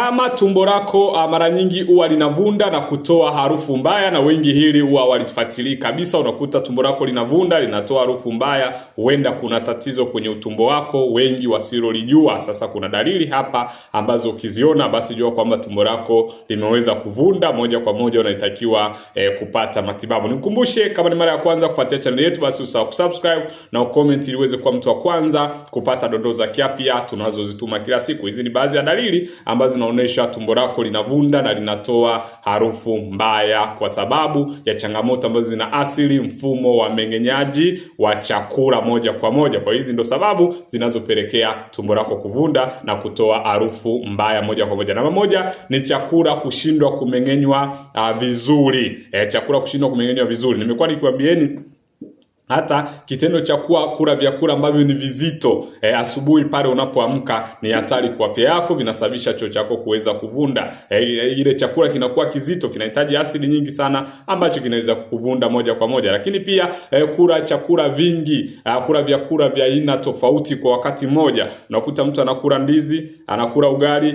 Kama tumbo lako mara nyingi huwa linavunda na kutoa harufu mbaya, na wengi hili huwa walifuatilia kabisa, unakuta tumbo lako linavunda linatoa harufu mbaya, huenda kuna tatizo kwenye utumbo wako, wengi wasilolijua. Sasa kuna dalili hapa ambazo ukiziona basi jua kwamba tumbo lako limeweza kuvunda, moja kwa moja unatakiwa kupata matibabu. Nikukumbushe, kama ni mara ya kwanza kufuatia channel yetu, basi usahau kusubscribe na ucomment ili uweze kuwa mtu wa kwanza kupata dondoo za kiafya tunazozituma kila siku. Hizi ni baadhi ya dalili ambazo zinaonyesha tumbo lako linavunda na linatoa harufu mbaya kwa sababu ya changamoto ambazo zinaathiri mfumo wa mmeng'enyaji wa chakula moja kwa moja. Kwa hizi ndo sababu zinazopelekea tumbo lako kuvunda na kutoa harufu mbaya moja kwa moja. Namba moja ni chakula kushindwa kumeng'enywa vizuri. Chakula kushindwa kumeng'enywa vizuri. Nimekuwa nikiwaambieni hata kitendo cha kula vyakula ambavyo ni vizito asubuhi pale unapoamka ni hatari kwa afya yako, vinasababisha choo chako kuweza kuvunda. Ile chakula kinakuwa kizito, kinahitaji asidi nyingi sana ambacho kinaweza kukuvunda moja kwa moja. Lakini pia kula chakula vingi, kula vyakula vya aina tofauti kwa wakati mmoja. Unakuta mtu anakula ndizi, anakula ugali,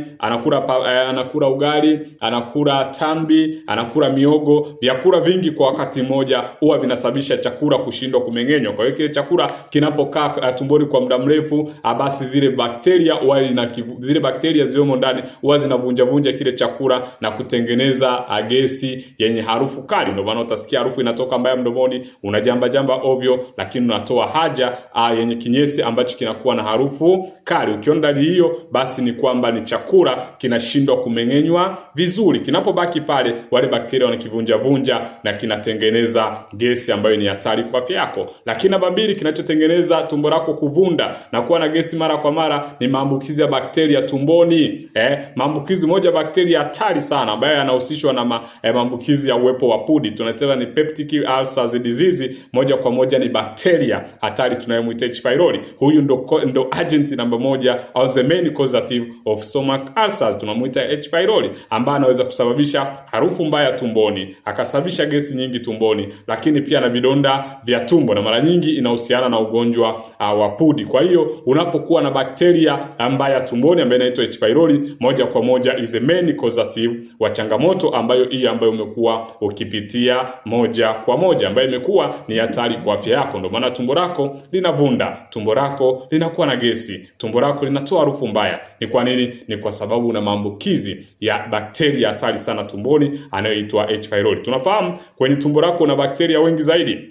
anakula tambi, anakula miogo. Vyakula vingi kwa wakati mmoja huwa vinasababisha chakula kushindwa kumeng'enywa. Kwa hiyo kile chakula kinapokaa tumboni kwa muda mrefu, basi zile bakteria ziliomo ndani huwa zinavunja kile chakula na kutengeneza gesi yenye harufu kali. Ndio maana utasikia harufu inatoka mbaya mdomoni, unajamba ovyo, lakini unatoa haja yenye kinyesi ambacho kinakuwa na harufu kali. Ukiona dalili hiyo, basi ni kwamba ni chakula kinashindwa kumeng'enywa vizuri. Kinapobaki pale, wale bakteria wanakivunja na kinatengeneza gesi ambayo ni hatari kwa afya yako. Lakini namba mbili, kinachotengeneza tumbo lako kuvunda na kuwa na gesi mara kwa mara ni maambukizi ya bakteria tumboni. Maambukizi moja bakteria hatari sana ambayo yanahusishwa na maambukizi ya uwepo wa pudi, tunaita ni peptic ulcer disease. Moja kwa moja ni bakteria hatari tunayemuita H pylori. Huyu ndo agent namba moja au the main causative of stomach ulcers, tunamuita H pylori, ambaye anaweza kusababisha harufu mbaya tumboni, akasababisha gesi nyingi tumboni, lakini pia na vidonda vya tumbo, na mara nyingi inahusiana na ugonjwa wa pudi. Kwa hiyo unapokuwa na bakteria mbaya tumboni ambayo inaitwa H pylori, moja kwa moja is the main causative wa changamoto ambayo umekuwa ukipitia moja kwa moja, ambayo imekuwa ni hatari kwa afya yako. Ndio maana tumbo lako linavunda, tumbo lako linakuwa na gesi, tumbo lako linatoa harufu mbaya. Ni kwa nini? Ni kwa sababu una maambukizi ya bakteria hatari sana tumboni anayoitwa H pylori. Tunafahamu kwenye tumbo lako una bakteria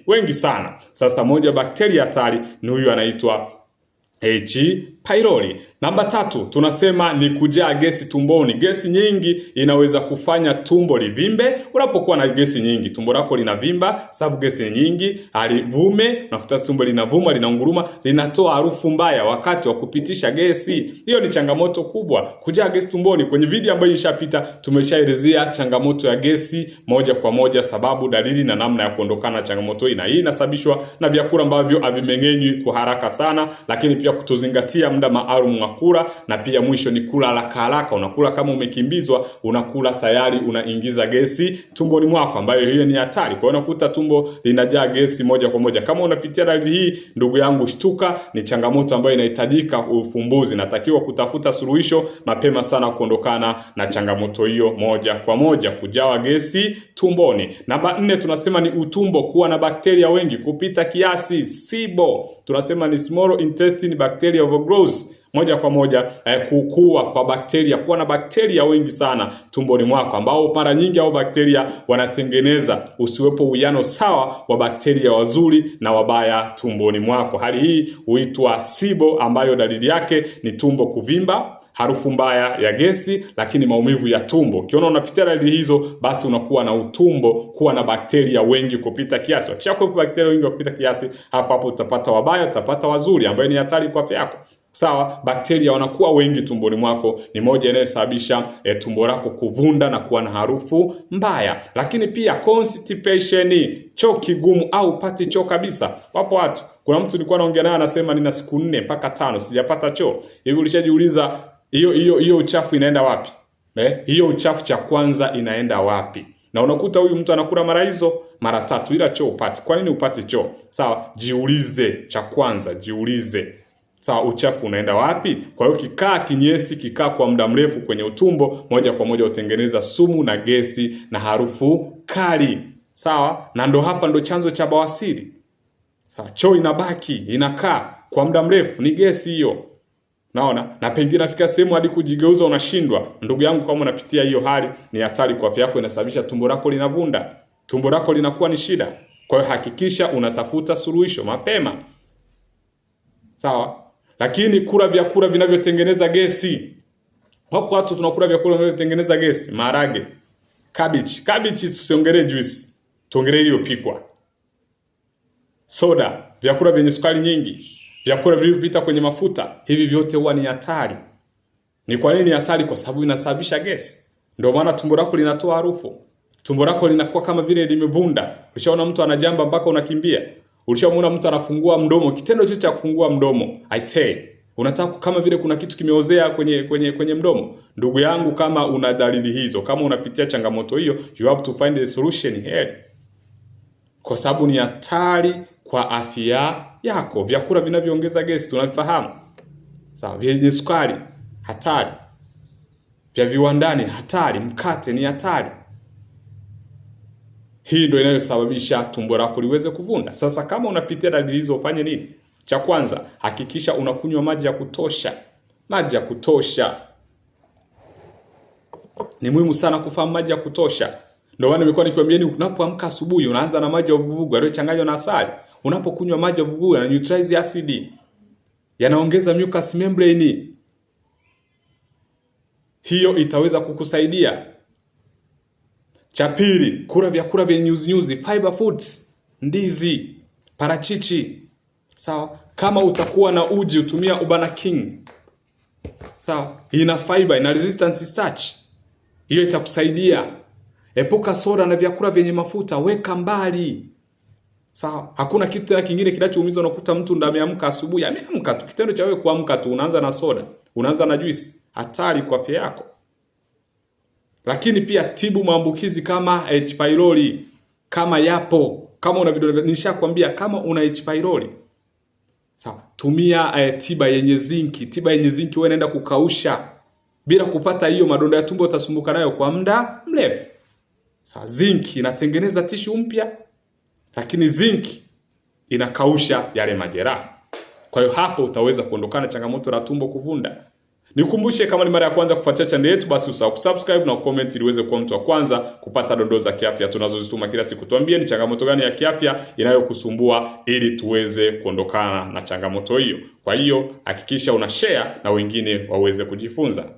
wengi sana. Sasa moja bakteria hatari ni huyu anaitwa H pylori. Namba tatu, tunasema ni kujaa gesi tumboni. Gesi nyingi inaweza kufanya tumbo livimbe. Unapokuwa na gesi nyingi, tumbo lako linavimba sababu gesi nyingi, alivume, unakuta tumbo linavuma, linaunguruma, linatoa harufu mbaya wakati wa kupitisha gesi. Hiyo ni changamoto kubwa, kujaa gesi tumboni. Kwenye video ambayo ishapita tumeshaelezea changamoto ya gesi moja kwa moja, sababu, dalili na namna ya kuondokana na changamoto hii. Na hii inasababishwa na vyakula ambavyo havimeng'enywi kwa haraka sana, lakini pia kutozingatia muda maalum wa kula, na pia mwisho ni kula haraka. Unakula kama umekimbizwa, unakula tayari unaingiza gesi tumboni mwako, ambayo hiyo ni hatari. Kwa hiyo unakuta tumbo linajaa gesi moja kwa moja. Kama unapitia dalili hii, ndugu yangu, shtuka, ni changamoto ambayo inahitajika ufumbuzi. Natakiwa kutafuta suluhisho mapema sana kuondokana na changamoto hiyo moja kwa moja, kujawa gesi tumboni. Namba 4, tunasema ni utumbo kuwa na bakteria wengi kupita kiasi, SIBO. Tunasema ni small intestine bacteria overgrowth. Moja kwa moja kukua kwa bakteria, kuwa na bakteria wengi sana tumboni mwako, ambao mara nyingi hao bakteria wanatengeneza usiwepo uwiano sawa wa bakteria wazuri na wabaya tumboni mwako. Hali hii huitwa SIBO, ambayo dalili yake ni tumbo kuvimba, harufu mbaya ya gesi, lakini maumivu ya tumbo. Ukiona unapitia dalili hizo, basi unakuwa na utumbo kuwa na bakteria wengi kupita kiasi. Ukishakuwa bakteria wengi kupita kiasi, hapo utapata wabaya, utapata wazuri, ambayo ni hatari kwa afya yako. Sawa, bakteria wanakuwa wengi tumboni mwako, ni moja inayosababisha tumbo lako kuvunda na kuwa na harufu mbaya. Lakini pia constipation, choo kigumu au pati choo kabisa. Wapo watu, kuna mtu nilikuwa naongea naye anasema nina siku 4 mpaka 5 sijapata choo. Hivi ulishajiuliza hiyo uchafu inaenda wapi? Hiyo uchafu cha kwanza inaenda wapi? Na unakuta huyu mtu anakula mara 3 ila choo upate. Kwa nini upate choo? Sawa, jiulize, cha kwanza jiulize. Sawa, uchafu unaenda wapi? Kwa hiyo kinyesi kikaa kwa muda mrefu kwenye utumbo, moja kwa moja utengeneza sumu na gesi na harufu kali. Sawa, na ndo hapa ndo chanzo cha bawasiri. Sawa, choo inabaki inakaa kwa muda mrefu, ni gesi hiyo. Naona, na pengine nafika sehemu hadi kujigeuza unashindwa. Ndugu yangu, kama unapitia hiyo hali, ni hatari kwa afya yako, inasababisha tumbo lako linavunda. Tumbo lako linakuwa ni shida. Kwa hiyo hakikisha unatafuta suluhisho mapema. Sawa? Lakini kula vyakula vinavyotengeneza gesi. Wapo watu tunakula vyakula vinavyotengeneza gesi, maharage, cabbage tusiongelee juice. Tuongelee hiyo pikwa. Soda, vyakula vyenye sukari nyingi, vyakula vilivyopita kwenye mafuta, hivi vyote huwa ni hatari. Ni kwa nini hatari? Kwa sababu inasababisha gesi. Ndio maana tumbo lako linatoa harufu. Tumbo lako linakuwa kama vile limevunda. Ulishaona mtu anajamba mpaka unakimbia? Ulishaona mtu anafungua mdomo? Kitendo cha kufungua mdomo, I say, unataka kama vile kuna kitu kimeozea kwenye mdomo. Ndugu yangu, kama una dalili hizo, kama unapitia changamoto hiyo, you have to find a solution here. Kwa sababu ni hatari kwa afya yako. Vyakula vinavyoongeza gesi tunavifahamu. Sawa, vyenye sukari hatari. Vya viwandani hatari, mkate ni hatari. Hii ndio inayosababisha tumbo lako liweze kuvunda. Sasa kama unapitia dalili hizo, ufanye nini? Cha kwanza, hakikisha unakunywa maji ya kutosha. Maji ya kutosha. Ni muhimu sana kufahamu maji ya kutosha. Ndio maana nimekuwa nikiwaambieni, unapoamka asubuhi unaanza na maji ya uvuguvugu yaliyochanganywa na asali. Unapokunywa maji ya uvuguvugu yana neutralize acid. Yanaongeza mucous membrane. Hiyo itaweza kukusaidia. Cha pili, kula vyakula vyenye nyuzi, fiber foods, ndizi, parachichi. Sawa? Kama utakuwa na uji, utumia Ubana King. Sawa? Ina fiber, ina resistant starch. Hiyo itakusaidia. Epuka soda na vyakula vyenye mafuta, weka mbali. Sawa? Hakuna kitu tena kingine kinachoumiza. Unakuta mtu ndo ameamka asubuhi, ameamka tu, kitendo cha wewe kuamka tu unaanza na soda, unaanza na juice, hatari kwa afya yako. Lakini pia tibu maambukizi kama H pylori, kama yapo, kama una vidonda, nishakwambia kama una H pylori. Sawa, tumia tiba yenye zinki. Tiba yenye zinki wewe naenda kukausha. Bila kupata hiyo, madonda ya tumbo utasumbuka nayo kwa muda mrefu. Sawa, zinki inatengeneza tishu mpya, lakini zinki inakausha yale majeraha. Kwa hiyo hapo utaweza kuondokana changamoto la tumbo kuvunda. Nikukumbushe, kama ni mara ya kwanza kufuatia channel yetu, basi usahau kusubscribe na comment ili uweze kuwa mtu wa kwanza kupata dondoo za kiafya tunazozituma kila siku. Tuambie ni changamoto gani ya kiafya inayokusumbua ili tuweze kuondokana na changamoto hiyo. Kwa hiyo hakikisha una share na wengine waweze kujifunza.